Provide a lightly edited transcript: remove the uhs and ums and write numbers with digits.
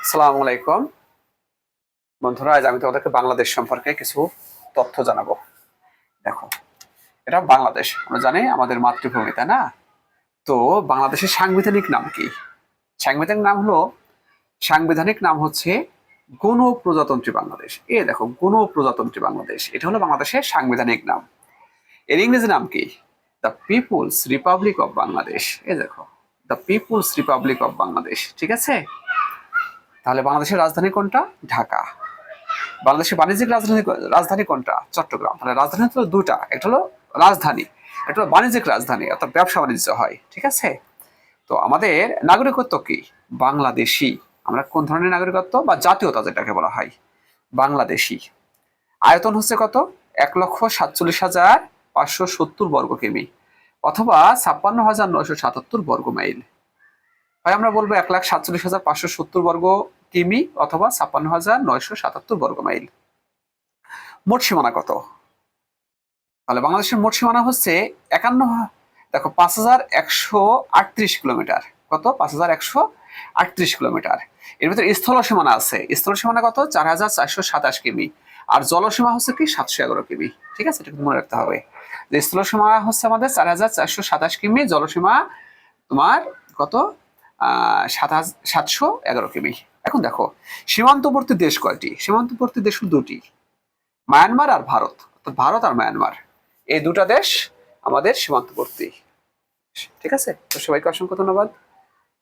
আসসালামু আলাইকুম বন্ধুরা, আজ আমি তোমাদেরকে বাংলাদেশ সম্পর্কে কিছু তথ্য জানাবো। দেখো, এটা বাংলাদেশ, আমরা জানি আমাদের মাতৃভূমি, তাই না? তো বাংলাদেশের সাংবিধানিক নাম কি? সাংবিধানিক নাম হচ্ছে গণপ্রজাতন্ত্রী বাংলাদেশ। দেখো, গণপ্রজাতন্ত্রী বাংলাদেশ, এটা হলো বাংলাদেশের সাংবিধানিক নাম। এর ইংরেজি নাম কি? The People's Republic of Bangladesh. দেখো, the People's Republic of Bangladesh. ঠিক আছে, তাহলে বাংলাদেশের রাজধানী কোনটা? ঢাকা। বাংলাদেশের বাণিজ্যিক রাজধানী রাজধানী কোনটা? চট্টগ্রাম। তাহলে রাজধানী হলো দুটা, একটা হলো রাজধানী, একটা হলো বাণিজ্যিক রাজধানী, অর্থাৎ ব্যবসা বাণিজ্য হয়। ঠিক আছে, তো আমাদের নাগরিকত্ব কি? বাংলাদেশি। আমরা কোন ধরনের নাগরিকত্ব বা জাতীয়তা যেটাকে বলা হয়? বাংলাদেশি। আয়তন হচ্ছে কত? 1,47,570 বর্গ কিমি, অথবা 56,977 বর্গ মাইল। হয় আমরা বলবো 1,47,570 বর্গ কিমি, অথবা 56,977 বর্গ মাইল। মোট সীমানা কত? তাহলে বাংলাদেশের মোট সীমানা হচ্ছে 51, দেখো, 5,138 কিলোমিটার। কত? 5,138 কিলোমিটার। এর ভিতরে স্থল সীমানা আছে। স্থল সীমানা কত? 4,427 কিমি। আর জলসীমা হচ্ছে কি? 711 কিমি। ঠিক আছে, এটা মনে রাখতে হবে যে স্থল সীমা হচ্ছে আমাদের 4,427 কিমি, জলসীমা তোমার কত? 711 কিমি। এখন দেখো, সীমান্তবর্তী দেশ কয়টি? সীমান্তবর্তী দেশ দুটি, মায়ানমার আর ভারত। অর্থাৎ ভারত আর মায়ানমার, এই দুটা দেশ আমাদের সীমান্তবর্তী। ঠিক আছে, তো সবাইকে অসংখ্য ধন্যবাদ।